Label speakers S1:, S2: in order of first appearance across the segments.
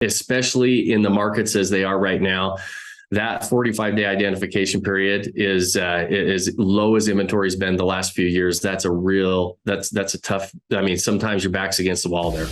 S1: especially in the markets as they are right now. That 45-day identification period is as low as inventory's been the last few years. That's a tough. I mean, sometimes your back's against the wall there.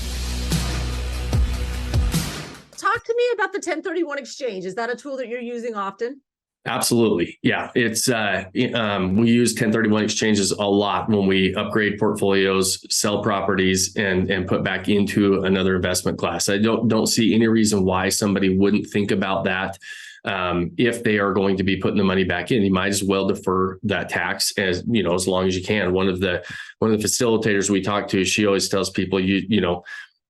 S2: Talk to me about the 1031 exchange. Is that a tool that you're using often?
S1: Absolutely. Yeah. It's we use 1031 exchanges a lot when we upgrade portfolios, sell properties, and put back into another investment class. I don't see any reason why somebody wouldn't think about that. If they are going to be putting the money back in, you might as well defer that tax as long as you can. One of the facilitators we talk to, she always tells people,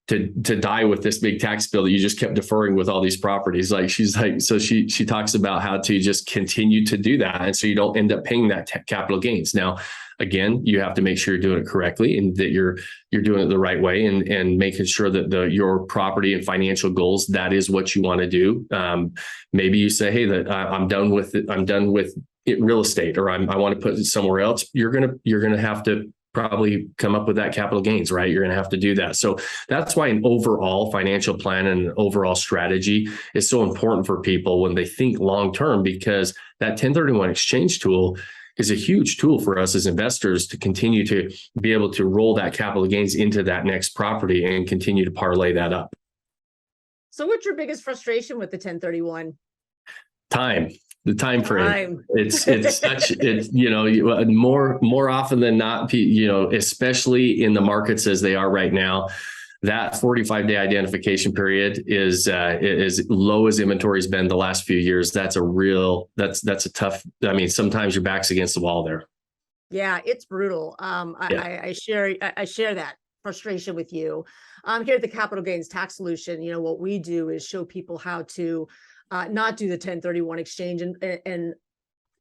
S1: to die with this big tax bill that you just kept deferring with all these properties. So she talks about how to just continue to do that. And so you don't end up paying that capital gains. Now, again, you have to make sure you're doing it correctly and that you're doing it the right way and making sure that your property and financial goals, that is what you want to do. Maybe you say, hey, that I'm done with it. I'm done with real estate, or I want to put it somewhere else. You're going to have to probably come up with that capital gains, right? You're going to have to do that. So that's why an overall financial plan and an overall strategy is so important for people when they think long-term, because that 1031 exchange tool is a huge tool for us as investors to continue to be able to roll that capital gains into that next property and continue to parlay that up.
S2: So what's your biggest frustration with the 1031?
S1: The time frame. It's more often than not, especially in the markets as they are right now, that 45-day identification period is as low as inventory's been the last few years. That's a tough. I mean, sometimes your back's against the wall there.
S2: Yeah, it's brutal. I share that frustration with you. Here at the Capital Gains Tax Solution, what we do is show people how to not do the 1031 exchange and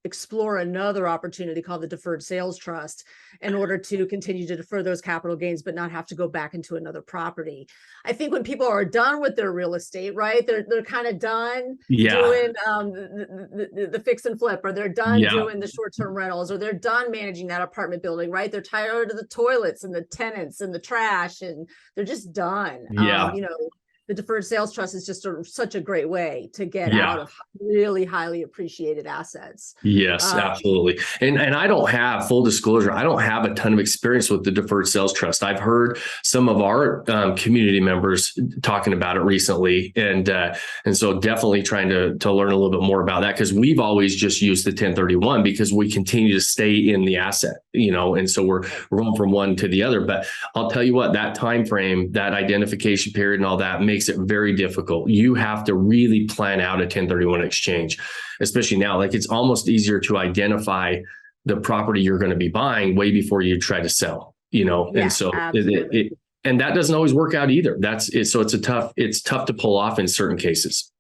S2: explore another opportunity called the Deferred Sales Trust in order to continue to defer those capital gains, but not have to go back into another property. I think when people are done with their real estate, right, they're kind of done doing the fix and flip, or they're done doing the short-term rentals, or they're done managing that apartment building, right? They're tired of the toilets and the tenants and the trash, and they're just done. The Deferred Sales Trust is just such a great way to get out of really highly appreciated assets.
S1: Yes, absolutely. And I don't have, full disclosure, I don't have a ton of experience with the Deferred Sales Trust. I've heard some of our community members talking about it recently. And so definitely trying to learn a little bit more about that, because we've always just used the 1031 because we continue to stay in the asset, and so we're going from one to the other. But I'll tell you what, that time frame, that identification period and all that makes it very difficult. You have to really plan out a 1031 exchange, especially now. Like, it's almost easier to identify the property you're going to be buying way before you try to sell, and so and that doesn't always work out either. So it's tough to pull off in certain cases.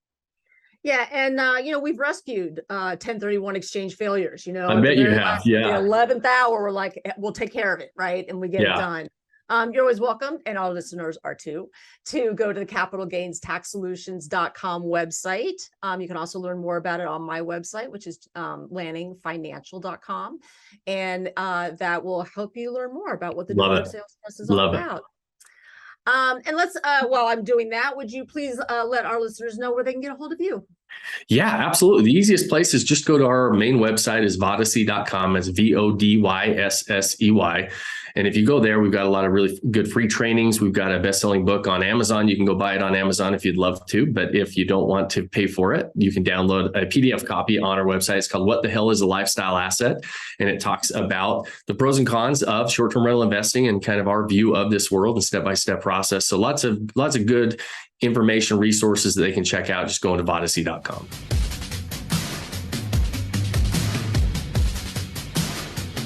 S2: Yeah. And, we've rescued 1031 exchange failures,
S1: I bet you have.
S2: The 11th hour, we're like, we'll take care of it. Right. And we get it done. You're always welcome, and our listeners are too, to go to the capitalgainstaxsolutions.com website. You can also learn more about it on my website, which is lanningfinancial.com. And that will help you learn more about what the Deferred Sales Trust is all about. And let's, while I'm doing that, would you please let our listeners know where they can get a hold of you?
S1: Yeah, absolutely. The easiest place is just go to our main website, is vodyssey.com. It's VODYSSEY. And if you go there, we've got a lot of really good free trainings. We've got a best-selling book on Amazon. You can go buy it on Amazon if you'd love to. But if you don't want to pay for it, you can download a PDF copy on our website. It's called What the Hell is a Lifestyle Asset? And it talks about the pros and cons of short-term rental investing and kind of our view of this world and step-by-step process. So lots of good information, resources that they can check out. Just going to vodyssey.com.